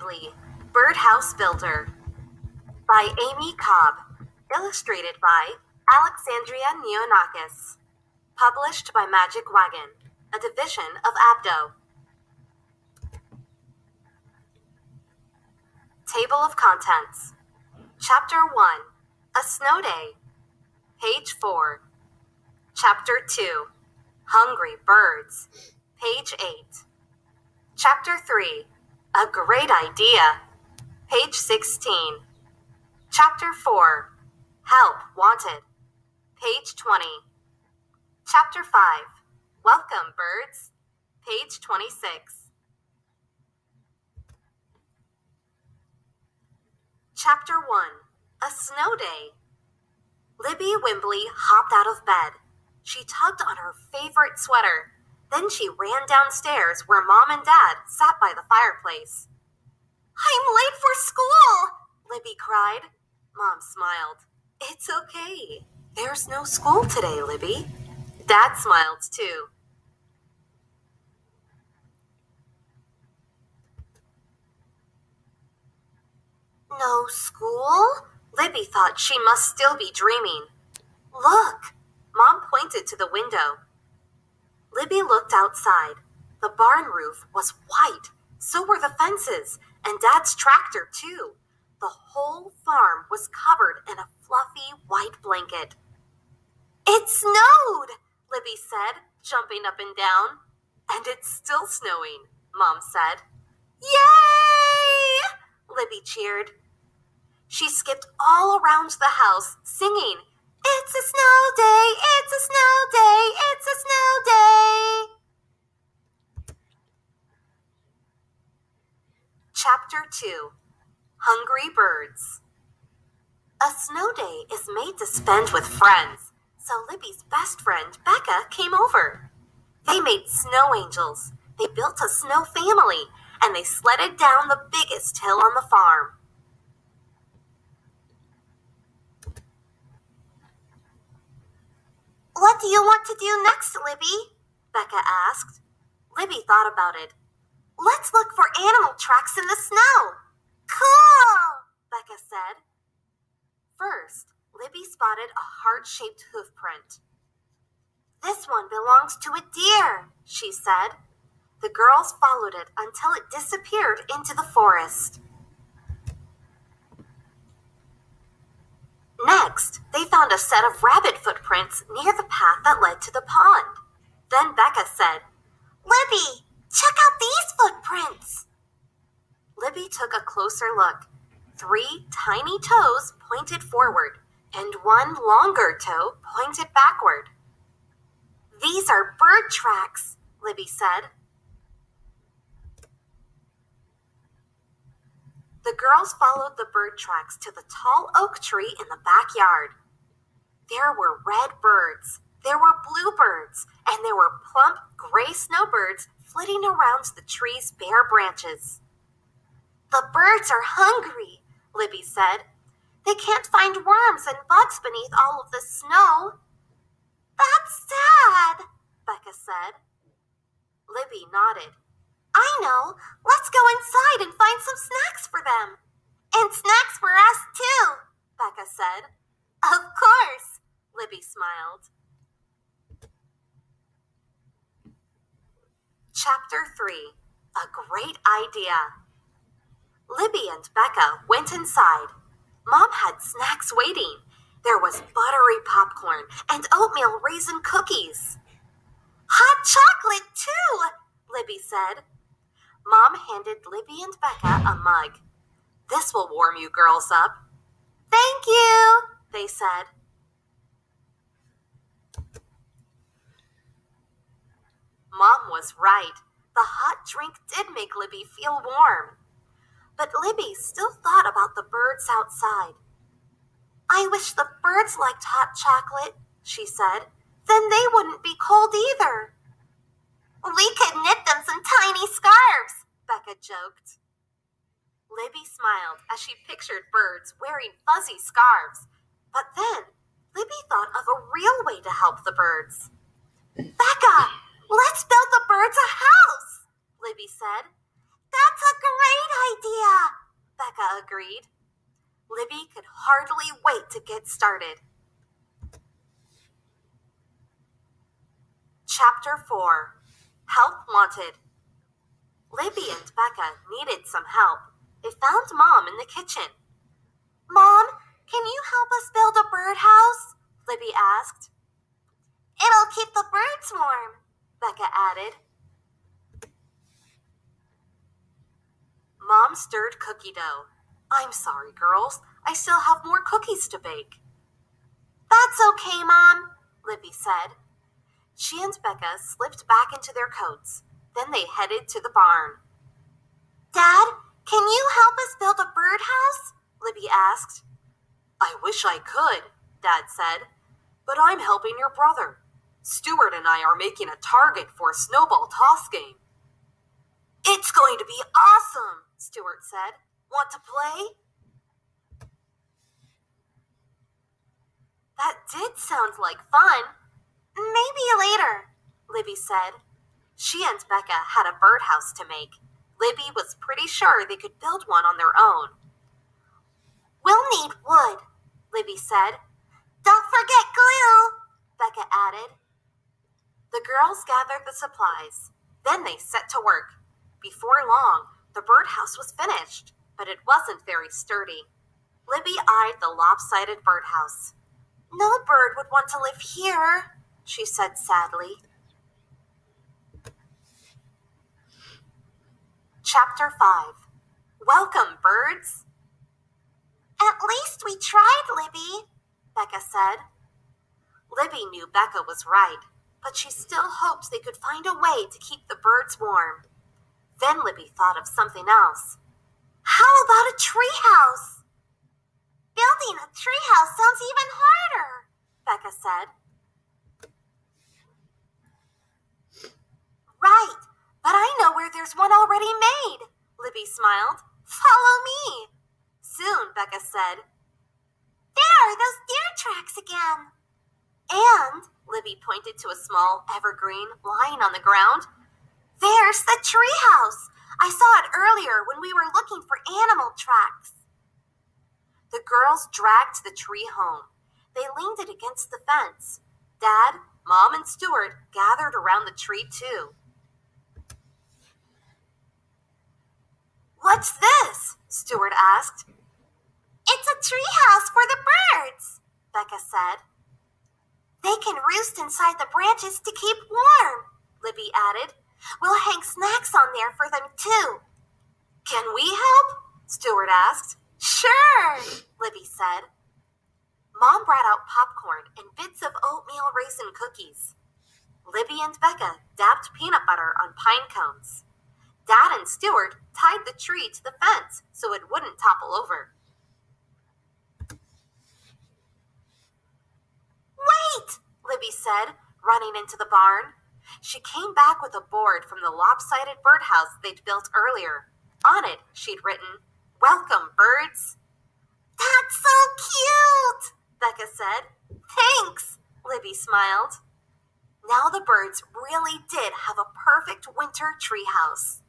Wimbley, Birdhouse Builder by Amy Cobb, illustrated by Alexandria Neonakis, published by Magic Wagon, a division of Abdo. Table of Contents. Chapter 1, A Snow Day. Page 4. Chapter 2, Hungry Birds. Page 8. Chapter 3, A Great Idea. Page 16. Chapter 4, Help Wanted. Page 20. Chapter 5, Welcome Birds. Page 26. Chapter 1, A Snow Day. Libby Wimbley hopped out of bed. She tugged on her favorite sweater. Then she ran downstairs where Mom and Dad sat by the fireplace. "I'm late for school!" Libby cried. Mom smiled. "It's okay. There's no school today, Libby." Dad smiled too. No school? Libby thought she must still be dreaming. "Look!" Mom pointed to the window. Libby looked outside. The barn roof was white. So were the fences, and Dad's tractor too. The whole farm was covered in a fluffy white blanket. "It snowed!" Libby said, jumping up and down. "And it's still snowing," Mom said. "Yay!" Libby cheered. She skipped all around the house, singing, "It's a snow day, it's a snow day, it's a snow day." Chapter 2, Hungry Birds. A snow day is made to spend with friends, so Libby's best friend, Becca, came over. They made snow angels, they built a snow family, and they sledded down the biggest hill on the farm. "What do you want to do next, Libby?" Becca asked. Libby thought about it. "Let's look for animal tracks in the snow." "Cool," Becca said. First, Libby spotted a heart-shaped hoof print. "This one belongs to a deer," she said. The girls followed it until it disappeared into the forest. Next, they found a set of rabbit footprints near the path that led to the pond. Then Becca said, "Libby, check out these footprints." Libby took a closer look. 3 tiny toes pointed forward, and 1 longer toe pointed backward. "These are bird tracks," Libby said. The girls followed the bird tracks to the tall oak tree in the backyard. There were red birds, there were bluebirds, and there were plump gray snowbirds flitting around the tree's bare branches. "The birds are hungry," Libby said. "They can't find worms and bugs beneath all of the snow." "That's sad," Becca said. Libby nodded. "I know. Let's go inside and find some snacks for them." "And snacks for us too," Becca said. "Of course," Libby smiled. Chapter 3, A Great Idea. Libby and Becca went inside. Mom had snacks waiting. There was buttery popcorn and oatmeal raisin cookies. "Hot chocolate too," Libby said. Mom handed Libby and Becca a mug. "This will warm you girls up." "Thank you," they said. Mom was right. The hot drink did make Libby feel warm. But Libby still thought about the birds outside. "I wish the birds liked hot chocolate," she said. "Then they wouldn't be cold either." "We could knit them some tiny scarves," Becca joked. Libby smiled as she pictured birds wearing fuzzy scarves. But then, Libby thought of a real way to help the birds. "Becca, let's build the birds a house," Libby said. "That's a great idea," hardly wait to get started. Chapter 4. Help Wanted. Libby and Becca needed some help. They found Mom in the kitchen. Mom, can you help us build a birdhouse? Libby asked. It'll keep the birds warm, Becca added. Mom stirred cookie dough. I'm sorry, girls. I still have more cookies to bake. That's okay, Mom, Libby said. She and Becca slipped back into their coats. Then they headed to the barn. Dad, can you help us build a birdhouse? Libby asked. I wish I could, Dad said. But I'm helping your brother. Stuart and I are making a target for a snowball toss game. It's going to be awesome, Stuart said. Want to play? That did sound like fun. Maybe later, Libby said. She and Becca had a birdhouse to make. Libby was pretty sure they could build one on their own. We'll need wood, Libby said. Don't forget glue, Becca added. The girls gathered the supplies. Then they set to work. Before long, the birdhouse was finished, but it wasn't very sturdy. Libby eyed the lopsided birdhouse. No bird would want to live here, she said sadly. Chapter 5. Welcome, birds. At least we tried, Libby, Becca said. Libby knew Becca was right, but she still hoped they could find a way to keep the birds warm. Then Libby thought of something else. How about a treehouse? Building a treehouse sounds even harder, Becca said. Right, but I know where there's one already made, Libby smiled. Follow me. Soon, Becca said. There are those deer tracks again. And, Libby pointed to a small evergreen lying on the ground. There's the treehouse. I saw it earlier when we were looking for animal tracks. The girls dragged the tree home. They leaned it against the fence. Dad, Mom, and Stuart gathered around the tree too. What's this? Stuart asked. It's a treehouse for the birds, Becca said. They can roost inside the branches to keep warm, Libby added. We'll hang snacks on there for them too. Can we help? Stuart asked. Sure, Libby said. Mom brought out popcorn and bits of oatmeal raisin cookies. Libby and Becca dabbed peanut butter on pine cones. Dad and Stuart tied the tree to the fence so it wouldn't topple over. Wait, Libby said, running into the barn. She came back with a board from the lopsided birdhouse they'd built earlier. On it, she'd written, Welcome, birds. That's so cute, Becca said. Thanks, Libby smiled. Now the birds really did have a perfect winter treehouse.